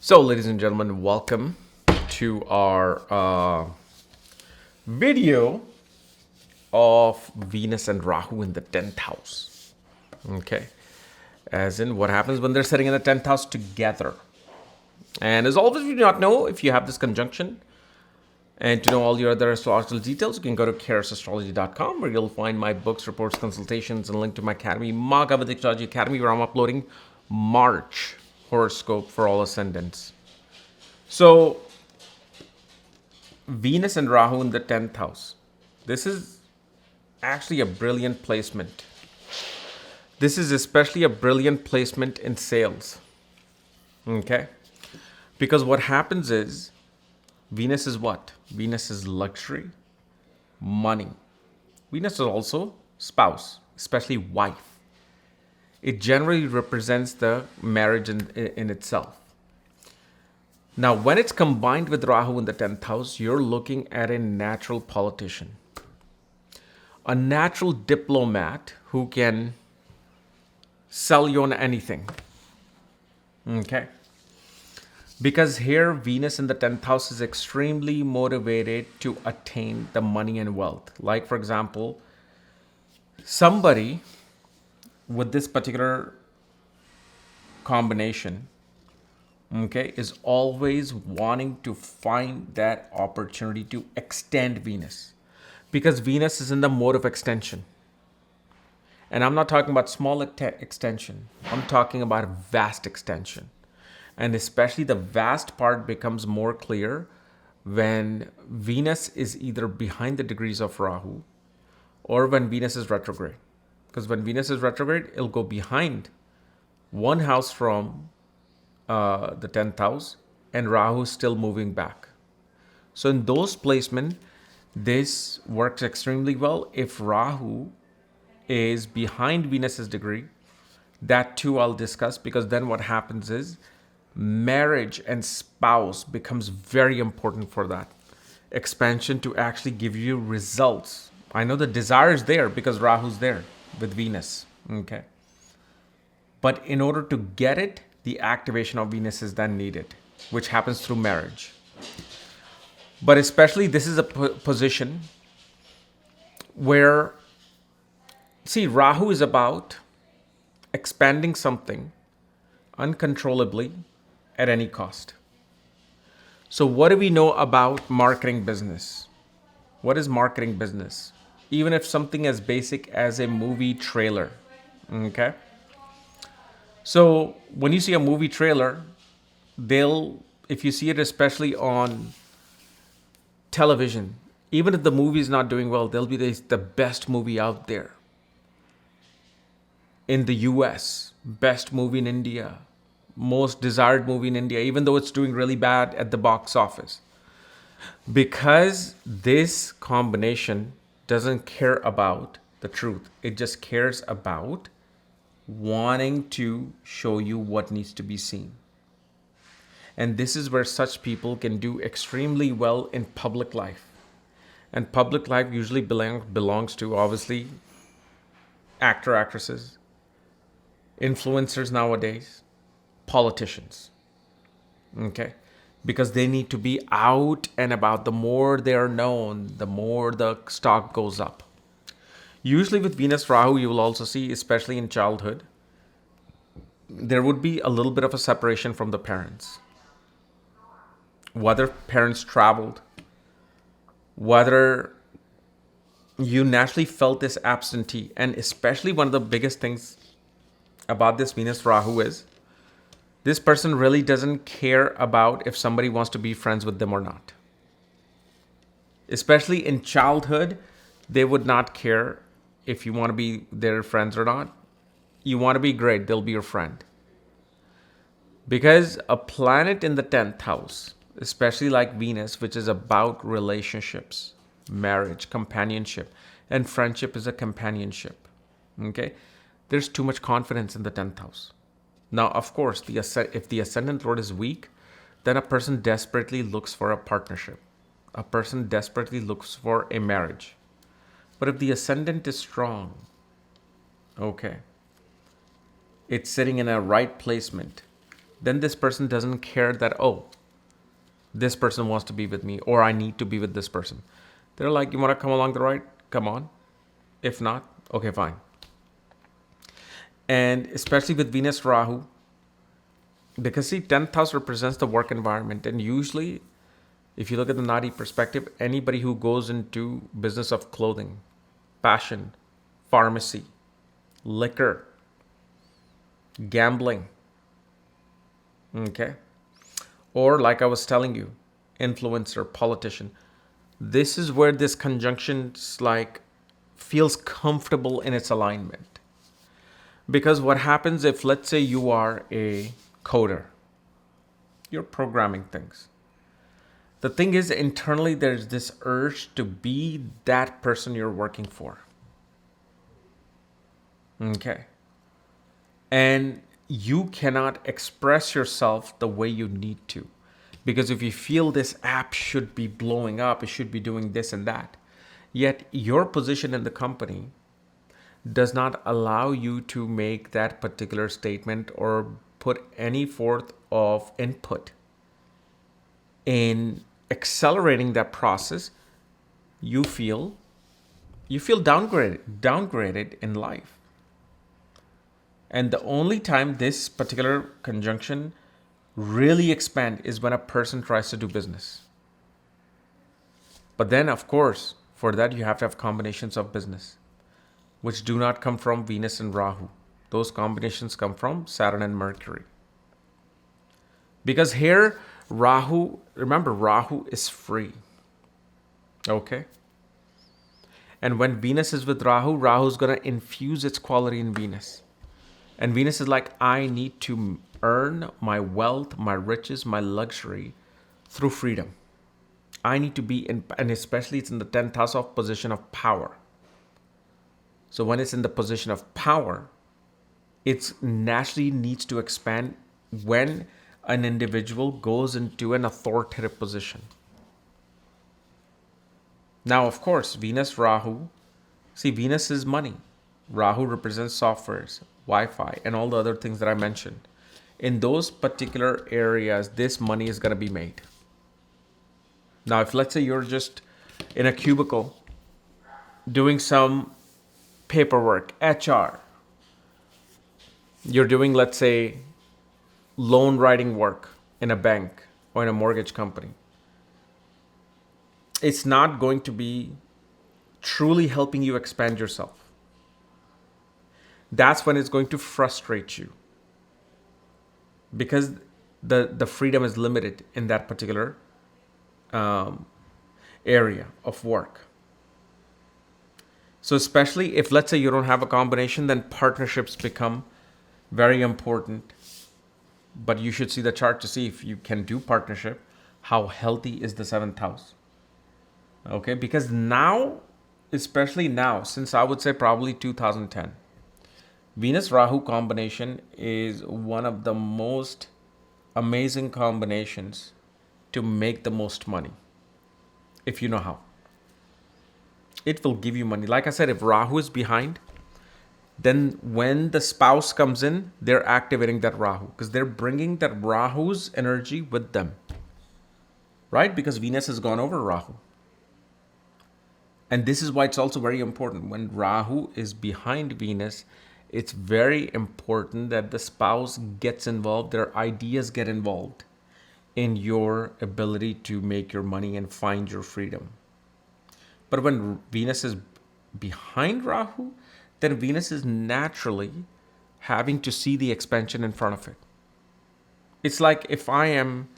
So, ladies and gentlemen, welcome to our video of Venus and Rahu in the 10th house. Okay. As in what happens when they're sitting in the 10th house together. And as always, we do not know if you have this conjunction. And to know all your other astrological details, you can go to karasastrology.com where you'll find my books, reports, consultations, and a link to my academy, Maga Vedic Astrology Academy, where I'm uploading March horoscope for all ascendants. So, Venus and Rahu in the 10th house. This is actually a brilliant placement. This is especially a brilliant placement in sales. Okay? Because what happens is, Venus is what? Venus is luxury, money. Venus is also spouse, especially wife. It generally represents the marriage in itself. Now, when it's combined with Rahu in the 10th house, you're looking at a natural politician, a natural diplomat who can sell you on anything. Okay? Because here, Venus in the 10th house is extremely motivated to attain the money and wealth. Like, for example, somebody with this particular combination, okay, is always wanting to find that opportunity to extend Venus. Because Venus is in the mode of extension. And I'm not talking about small extension. I'm talking about vast extension. And especially the vast part becomes more clear when Venus is either behind the degrees of Rahu or when Venus is retrograde. Because when Venus is retrograde, it'll go behind one house from the 10th house and Rahu is still moving back. So in those placements, this works extremely well. If Rahu is behind Venus's degree, that too I'll discuss, because then what happens is marriage and spouse becomes very important for that expansion to actually give you results. I know the desire is there because Rahu's there with Venus. Okay. But in order to get it, the activation of Venus is then needed, which happens through marriage. But especially this is a position where, see, Rahu is about expanding something uncontrollably at any cost. So what do we know about marketing business? What is marketing business? Even if something as basic as a movie trailer, okay? So when you see a movie trailer, if you see it especially on television, even if the movie is not doing well, they'll be the best movie out there. In the US, best movie in India, most desired movie in India, even though it's doing really bad at the box office. Because this combination doesn't care about the truth. It just cares about wanting to show you what needs to be seen. And this is where such people can do extremely well in public life. And public life usually belongs to, obviously, actor, actresses, influencers nowadays, politicians. Okay? Because they need to be out and about. The more they are known, the more the stock goes up. Usually with Venus Rahu, you will also see, especially in childhood, there would be a little bit of a separation from the parents. Whether parents traveled, whether you naturally felt this absentee. And especially one of the biggest things about this Venus Rahu is, this person really doesn't care about if somebody wants to be friends with them or not. Especially in childhood, they would not care if you want to be their friends or not. You want to be great, they'll be your friend. Because a planet in the 10th house, especially like Venus, which is about relationships, marriage, companionship, and friendship is a companionship. Okay? There's too much confidence in the 10th house. Now, of course, if the ascendant lord is weak, then a person desperately looks for a partnership. A person desperately looks for a marriage. But if the ascendant is strong, okay, it's sitting in a right placement, then this person doesn't care that, oh, this person wants to be with me or I need to be with this person. They're like, you want to come along the ride? Come on. If not, okay, fine. And especially with Venus-Rahu, because see, 10th house represents the work environment. And usually, if you look at the Nadi perspective, anybody who goes into business of clothing, fashion, pharmacy, liquor, gambling, okay? Or like I was telling you, influencer, politician. This is where this conjunction feels comfortable in its alignment. Because what happens if, let's say you are a coder, you're programming things. The thing is, internally, there's this urge to be that person you're working for. Okay. And you cannot express yourself the way you need to. Because if you feel this app should be blowing up, it should be doing this and that, yet your position in the company does not allow you to make that particular statement or put any forth of input in accelerating that process, you feel downgraded in life. And the only time this particular conjunction really expand is when a person tries to do business. But then, of course, for that you have to have combinations of business, which do not come from Venus and Rahu. Those combinations come from Saturn and Mercury. Because here, remember, Rahu is free. Okay? And when Venus is with Rahu, Rahu is going to infuse its quality in Venus. And Venus is like, I need to earn my wealth, my riches, my luxury through freedom. I need to be in, and especially it's in the 10th house of position of power. So when it's in the position of power, it naturally needs to expand when an individual goes into an authoritative position. Now, of course, Venus, Rahu, see, Venus is money. Rahu represents softwares, Wi-Fi, and all the other things that I mentioned. In those particular areas, this money is going to be made. Now, if let's say you're just in a cubicle doing some paperwork, HR, you're doing, let's say, loan writing work in a bank or in a mortgage company, it's not going to be truly helping you expand yourself. That's when it's going to frustrate you, because the freedom is limited in that particular area of work. So especially if, let's say, you don't have a combination, then partnerships become very important. But you should see the chart to see if you can do partnership. How healthy is the 7th house? Okay, because now, especially now, since I would say probably 2010, Venus-Rahu combination is one of the most amazing combinations to make the most money, if you know how. It will give you money. Like I said, if Rahu is behind, then when the spouse comes in, they're activating that Rahu because they're bringing that Rahu's energy with them, right? Because Venus has gone over Rahu. And this is why it's also very important. When Rahu is behind Venus, it's very important that the spouse gets involved, their ideas get involved in your ability to make your money and find your freedom. But when Venus is behind Rahu, then Venus is naturally having to see the expansion in front of it. It's like if I am,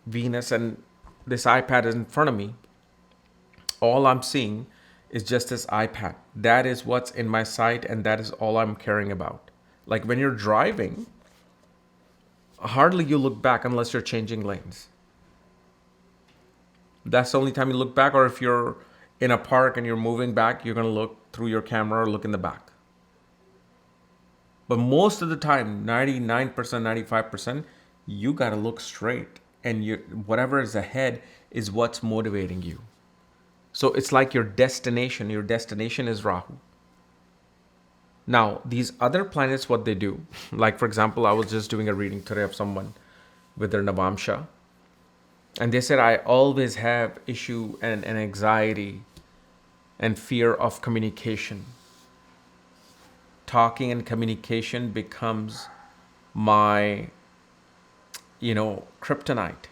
Venus and this iPad is in front of me, all I'm seeing is just this iPad. That is what's in my sight, and that is all I'm caring about. Like when you're driving, hardly you look back unless you're changing lanes. That's the only time you look back, or if you're in a park and you're moving back, you're going to look through your camera or look in the back. But most of the time, 99%, 95%, you got to look straight. And whatever is ahead is what's motivating you. So it's like your destination. Your destination is Rahu. Now, these other planets, what they do, like for example, I was just doing a reading today of someone with their Navamsha, and they said, I always have issue and anxiety and fear of communication. Talking and communication becomes my, kryptonite.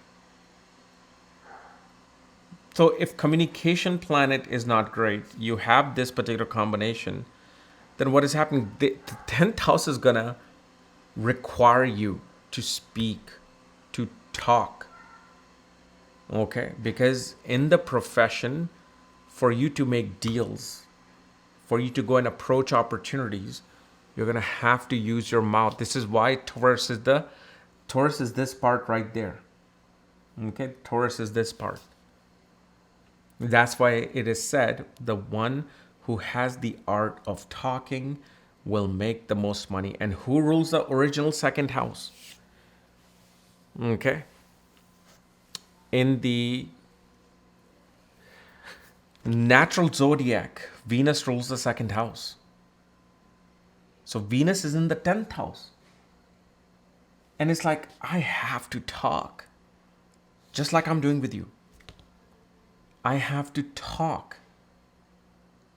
So if communication planet is not great, you have this particular combination, then what is happening? The 10th house is going to require you to speak, to talk. Okay? Because in the profession, for you to make deals, for you to go and approach opportunities, you're going to have to use your mouth. This is why Taurus is this part right there. Okay? Taurus is this part. That's why it is said the one who has the art of talking will make the most money. And who rules the original second house? Okay. In the natural zodiac, Venus rules the second house. So Venus is in the 10th house. And it's like, I have to talk. Just like I'm doing with you. I have to talk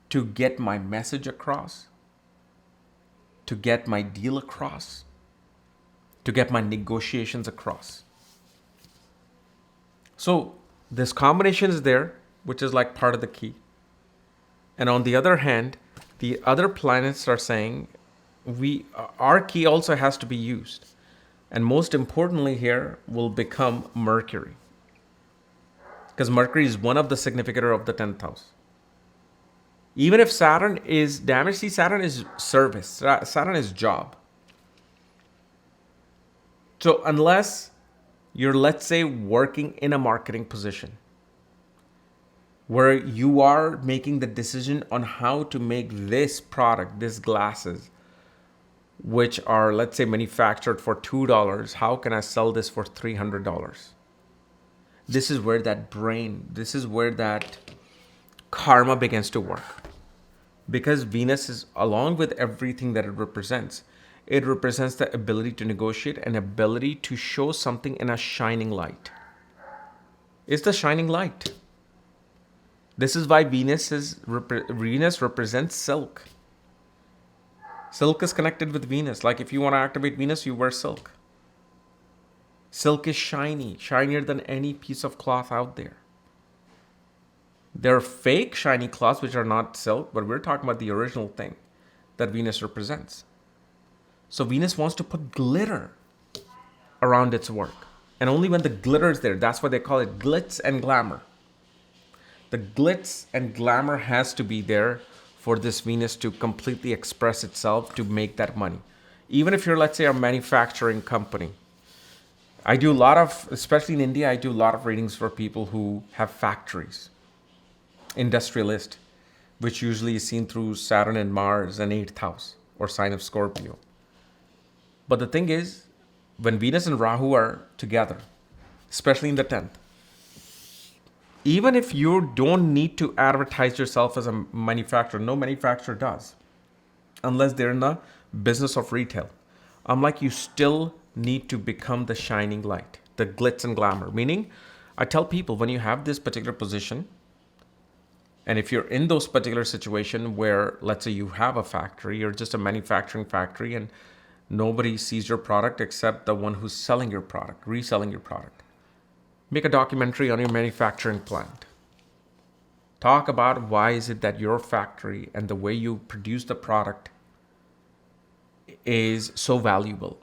to get my message across, to get my deal across, to get my negotiations across. So this combination is there, which is like part of the key. And on the other hand, the other planets are saying our key also has to be used. And most importantly here will become Mercury. Because Mercury is one of the significator of the 10th house. Even if Saturn is damaged, see, Saturn is service. Saturn is job. So unless you're, let's say, working in a marketing position where you are making the decision on how to make this product, these glasses, which are, let's say, manufactured for $2, how can I sell this for $300? This is where that karma begins to work. Because Venus is, along with everything that it represents the ability to negotiate and ability to show something in a shining light. It's the shining light. This is why Venus represents silk. Silk is connected with Venus. Like if you want to activate Venus, you wear silk. Silk is shiny, shinier than any piece of cloth out there. There are fake shiny cloths which are not silk, but we're talking about the original thing that Venus represents. So Venus wants to put glitter around its work. And only when the glitter is there, that's why they call it glitz and glamour. The glitz and glamour has to be there for this Venus to completely express itself to make that money. Even if you're, let's say, a manufacturing company. I do a lot of, especially in India, I do a lot of readings for people who have factories. Industrialist, which usually is seen through Saturn and Mars and 8th house or sign of Scorpio. But the thing is, when Venus and Rahu are together, especially in the 10th, even if you don't need to advertise yourself as a manufacturer, no manufacturer does, unless they're in the business of retail. I'm like, you still need to become the shining light, the glitz and glamour. Meaning, I tell people when you have this particular position, and if you're in those particular situation where, let's say you have a factory, you're just a manufacturing factory and nobody sees your product except the one who's selling your product, reselling your product. Make a documentary on your manufacturing plant. Talk about why is it that your factory and the way you produce the product is so valuable.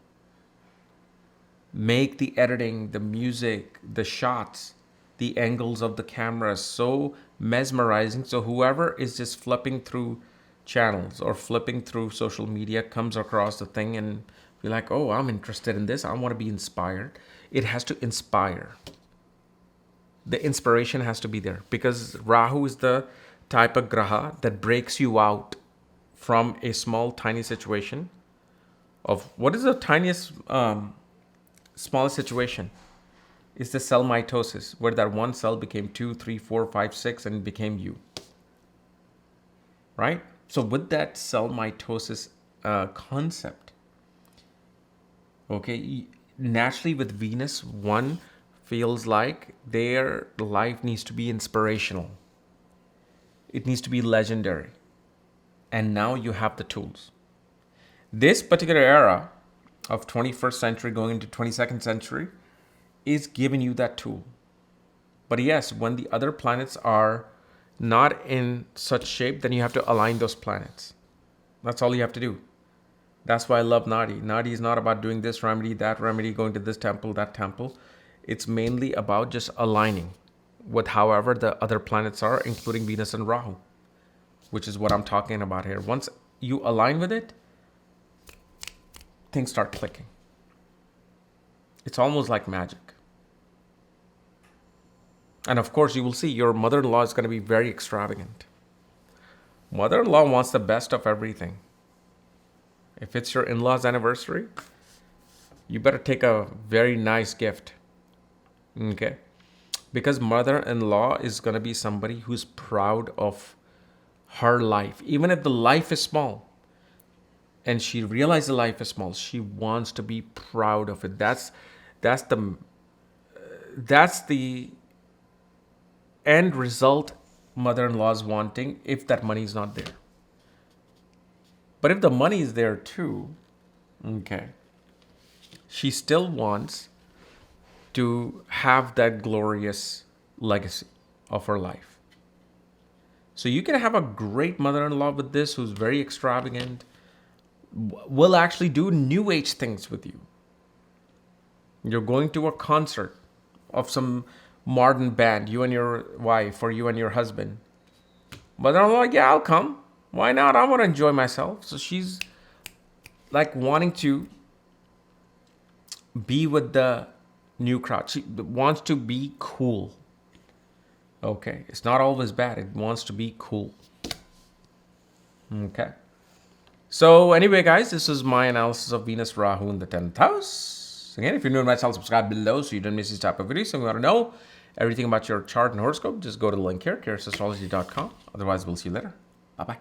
Make the editing, the music, the shots, the angles of the camera so mesmerizing. So whoever is just flipping through channels or flipping through social media comes across the thing and be like, oh, I'm interested in this. I want to be inspired. It has to inspire. The inspiration has to be there because Rahu is the type of graha that breaks you out from a small, tiny situation of what is the tiniest, smallest situation? Is the cell mitosis, where that one cell became 2, 3, 4, 5, 6 and became you. Right? So with that cell mitosis concept. Okay, naturally with Venus, one feels like their life needs to be inspirational. It needs to be legendary. And now you have the tools. This particular era of 21st century going into 22nd century is giving you that tool. But yes, when the other planets are not in such shape, then you have to align those planets. That's all you have to do. That's why I love Nadi. Nadi is not about doing this remedy, that remedy, going to this temple, that temple. It's mainly about just aligning with however the other planets are, including Venus and Rahu, which is what I'm talking about here. Once you align with it, things start clicking. It's almost like magic. And of course, you will see your mother-in-law is going to be very extravagant. Mother-in-law wants the best of everything. If it's your in-laws' anniversary, you better take a very nice gift. Okay? Because mother-in-law is going to be somebody who's proud of her life. Even if the life is small, and she realizes the life is small, she wants to be proud of it. That's the end result mother-in-law is wanting if that money is not there. But if the money is there too, okay, she still wants to have that glorious legacy of her life. So you can have a great mother-in-law with this who's very extravagant, will actually do new age things with you. You're going to a concert of some modern band, you and your wife or you and your husband. Mother-in-law, yeah, I'll come. Why not? I want to enjoy myself. So she's like wanting to be with the new crowd. She wants to be cool. Okay. It's not always bad. It wants to be cool. Okay. So anyway, guys, this is my analysis of Venus Rahu in the 10th house. Again, if you're new to my channel, subscribe below so you don't miss these type of videos. So if you want to know everything about your chart and horoscope, just go to the link here, karasastrology.com. Otherwise, we'll see you later. Bye-bye.